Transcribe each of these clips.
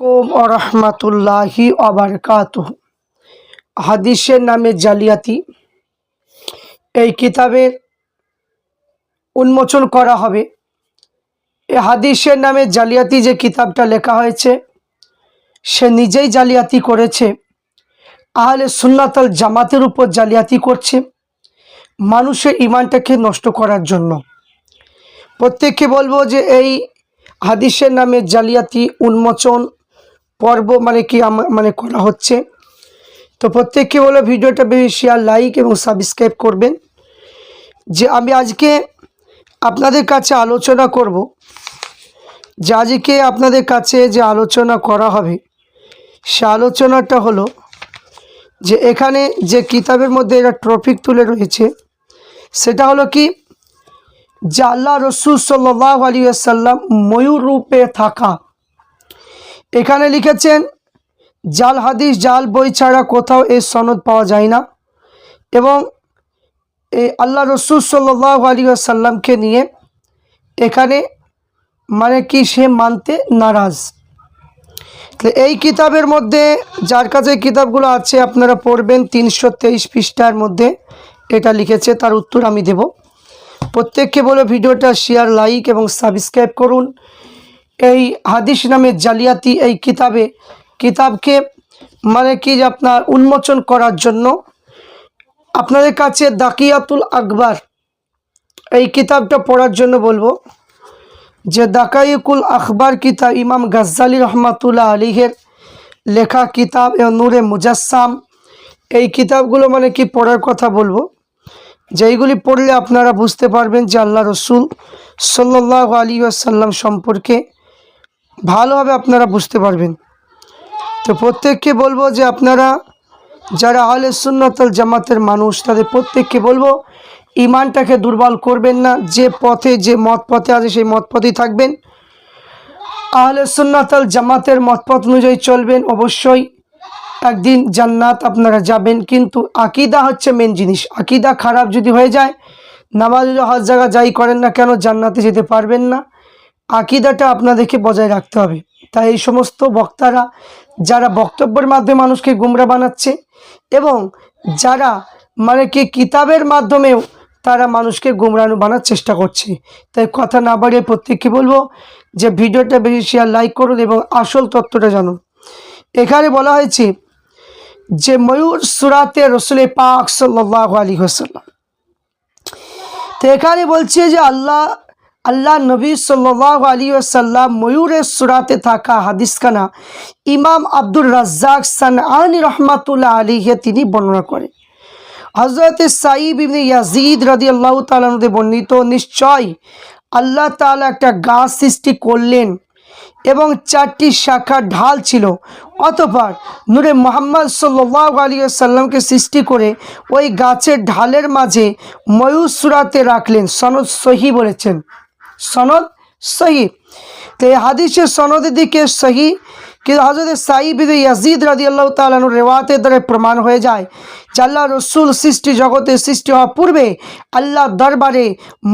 আলাইকুম ওয়া রাহমাতুল্লাহি ওয়া বারাকাতুহু। হাদিসের নামে জালিয়াতি এই কিতাবের উন্মোচন করা হবে। এই হাদিসের নামে জালিয়াতি যে কিতাবটা লেখা হয়েছে সে নিজেই জালিয়াতি করেছে, আহলে সুন্নাত ওয়াল জামাতের উপর জালিয়াতি করছে মানুষের ঈমানটাকে নষ্ট করার জন্য। প্রত্যেককে বলবো যে এই হাদিসের নামে জালিয়াতি উন্মোচন পর্ব করা হচ্ছে। তো প্রত্যেককে বলো ভিডিওটা বেশি শেয়ার, লাইক এবং সাবস্ক্রাইব করবেন। যে আমি আজকে আপনাদের কাছে আলোচনা করব, যে আজকে আপনাদের কাছে যে আলোচনা করা হবে সে আলোচনাটা হলো যে এখানে যে কিতাবের মধ্যে একটা টপিক তুলে রয়েছে সেটা হলো কি, যে আল্লাহ রসুল সাল্লাল্লাহু আলাইহি ওয়াসাল্লাম ময়ূর রূপে থাকা। এখানে লিখেছেন জাল হাদিস, জাল বই ছাড়া কোথাও এই সনদ পাওয়া যায় না, এবং এই আল্লাহ রসুল সাল্লাল্লাহু আলাইহি ওয়াসাল্লামকে নিয়ে এখানে সে মানতে নারাজ। তো এই কিতাবের মধ্যে যার কাছে কিতাবগুলো আছে আপনারা পড়বেন, 323 পৃষ্ঠার মধ্যে এটা লিখেছে, তার উত্তর আমি দেব। প্রত্যেককে বলে ভিডিওটা শেয়ার, লাইক এবং সাবস্ক্রাইব করুন। এই হাদিস নামে জালিয়াতি এই কিতাবকে আপনার উন্মোচন করার জন্য আপনাদের কাছে দাকিয়াতুল আকবার এই কিতাবটা পড়ার জন্য বলবো। যে দাকাইকুল আখবার কিতাব ইমাম গাজ্জালি রহমাতুল্লাহ আলাইহির লেখা কিতাব এবং নূরে মুজাসসাম, এই কিতাবগুলো পড়ার কথা বলবো, যেইগুলি পড়লে আপনারা বুঝতে পারবেন যে আল্লাহ রসুল সাল্লাল্লাহু আলাইহি ওয়াসাল্লাম সম্পর্কে ভালোভাবে আপনারা বুঝতে পারবেন। তো প্রত্যেককে বলবো যে আপনারা যারা আহলে সুন্নাত ওয়াল জামাতের মানুষ তাদের প্রত্যেককে বলবো ঈমানটাকে দুর্বল করবেন না। যে পথে যে মত পথে আছে সেই মত পথেই থাকবেন, আহলে সুন্নাত ওয়াল জামাতের মতপথ অনুযায়ী চলবেন। অবশ্যই একদিন জান্নাত আপনারা যাবেন, কিন্তু আকীদা হচ্ছে মেন জিনিস। আকীদা খারাপ যদি হয়ে যায়, নামাজ হজ জায়গা যাই করেন না কেন জান্নাতে যেতে পারবেন না। আকীদাটা আপনাদেরকে বজায় রাখতে হবে। তাই এই সমস্ত বক্তারা যারা বক্তব্যের মাধ্যমে মানুষকে গুমরা বানাচ্ছে এবং যারা কিতাবের মাধ্যমেও তারা মানুষকে গুমরানো বানার চেষ্টা করছে, তাই কথা না বাড়িয়ে প্রত্যেককে বলবো যে ভিডিওটা বেশি শেয়ার, লাইক করুন এবং আসল তথ্যটা জানুন। এখানে বলা হয়েছে যে ময়ূর সূরাতে রাসূল পাক সাল্লাল্লাহু আলাইহি ওয়াসাল্লাম, তো এখানে বলছে যে আল্লাহ নবী সাল্লাল্লাহু আলাইহি ওয়াসাল্লাম ময়ূরের সূরাতে থাকা হাদিসখানা ইমাম আব্দুর রাজ্জাক সানআনী রহমাতুল্লাহ আলাইহি তিনি বর্ণনা করেন। হযরত সাঈদ ইবনে ইয়াজিদ রাদিয়াল্লাহু তাআলা আনহু বর্ণিত, নিশ্চয় আল্লাহ তাআলা একটা গাছ সৃষ্টি করলেন এবং 4টি শাখার ঢাল ছিল। অতঃপর নূরে মুহাম্মদ সাল্লাল্লাহু আলাইহি ওয়াসাল্লামকে সৃষ্টি করে ওই গাছের ঢালের মাঝে ময়ূর সূরাতে রাখলেন। সনদ সহি বলেছেন, সনদ সহি। তো এই হাদিসের সনদের দিকে সহি, কিন্তু হযরত সাঈদ ইবনে ইয়াজিদ রাদিয়াল্লাহু তাআলা আনহু রিওয়ায়াতের দ্বারা প্রমাণ হয়ে যায় যে আল্লাহ রসুল সৃষ্টি জগতে সৃষ্টি হওয়া পূর্বে আল্লাহ দরবারে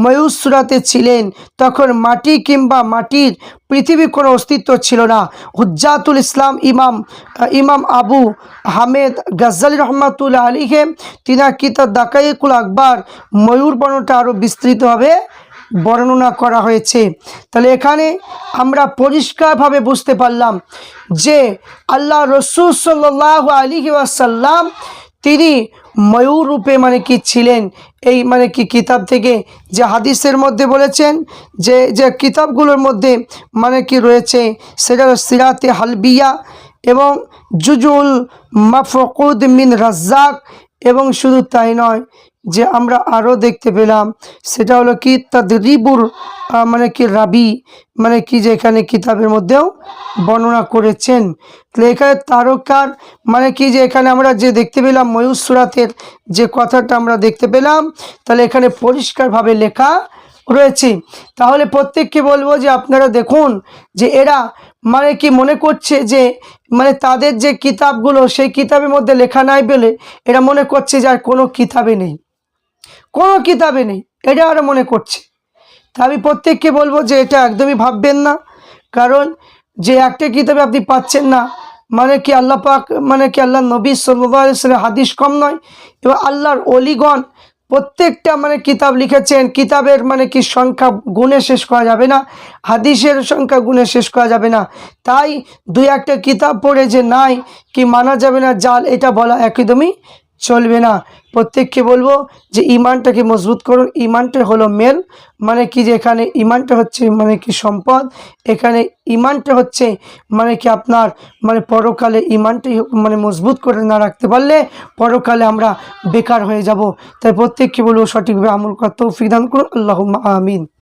ময়ূর সূরাতে ছিলেন। তখন মাটি কিংবা মাটির পৃথিবীর কোনো অস্তিত্ব ছিল না। হুজ্জাতুল ইসলাম ইমাম আবু হামেদ গাজ্জালি রহমাতুল্লাহ আলাইহি তিনার কিতাব দাকাইকুল আকবার ময়ূর বর্ণনাটা আরও বিস্তৃতভাবে বর্ণনা করা হয়েছে। তাহলে এখানে আমরা পরিষ্কারভাবে বুঝতে পারলাম যে আল্লাহ রসুল সাল্লাল্লাহু আলাইহি ওয়াসাল্লাম তিনি ময়ূর রূপে ছিলেন। এই কিতাব থেকে যে হাদিসের মধ্যে বলেছেন, যে কিতাবগুলোর মধ্যে রয়েছে সেটা সিরাতে হালবিয়া এবং জুজুল মাফকুদ মিন রাজ্জাক, এবং শুধু তাই নয়, যে আমরা আরও দেখতে পেলাম সেটা হলো কি তাদরিবুর রাবি যে এখানে কিতাবের মধ্যেও বর্ণনা করেছেন। তাহলে এখানে তারকার যে এখানে আমরা যে দেখতে পেলাম ময়ূর সূরাতের যে কথাটা আমরা দেখতে পেলাম, তাহলে এখানে পরিষ্কারভাবে লেখা রয়েছে। তাহলে প্রত্যেককে বলবো যে আপনারা দেখুন যে এরা মনে করছে যে তাদের যে কিতাবগুলো সেই কিতাবের মধ্যে লেখা নাই বলে এরা মনে করছে যে আর কোনো কিতাবে নেই, কোনো কিতাবে নেই, এটা ওরা মনে করছে। তা আমি প্রত্যেককে বলবো যে এটা একদমই ভাববেন না, কারণ যে একটা কিতাবে আপনি পাচ্ছেন না, মানে কি আল্লাহ পাক, মানে কি আল্লাহ নবী সাল্লাল্লাহু আলাইহি ওয়াসাল্লাম হাদিস কম নয়? এবং আল্লাহর অলিগণ প্রত্যেকটা মানে কিতাব লিখেছেন, কিতাবের মানে কি সংখ্যা গুণে শেষ করা যাবে না, হাদিসের সংখ্যা গুণে শেষ করা যাবে না। তাই দুই একটা কিতাব পড়ে যে নাই কি মানা যাবে না জাল, এটা বলা একদমই চলবে না। প্রত্যেককে বলবো যে ইমানটাকে মজবুত করুন। ইমানটা হলো মেল, মানে কি যে এখানে ইমানটা হচ্ছে মানে কি সম্পদ, এখানে ইমানটা হচ্ছে মানে কি আপনার মানে পরকালে ইমানটাই মানে মজবুত করে না রাখতে পারলে পরকালে আমরা বেকার হয়ে যাব। তাই প্রত্যেককে বলবো সঠিকভাবে আমল করার তৌফিক দান করুন। আল্লাহুম্মা আমিন।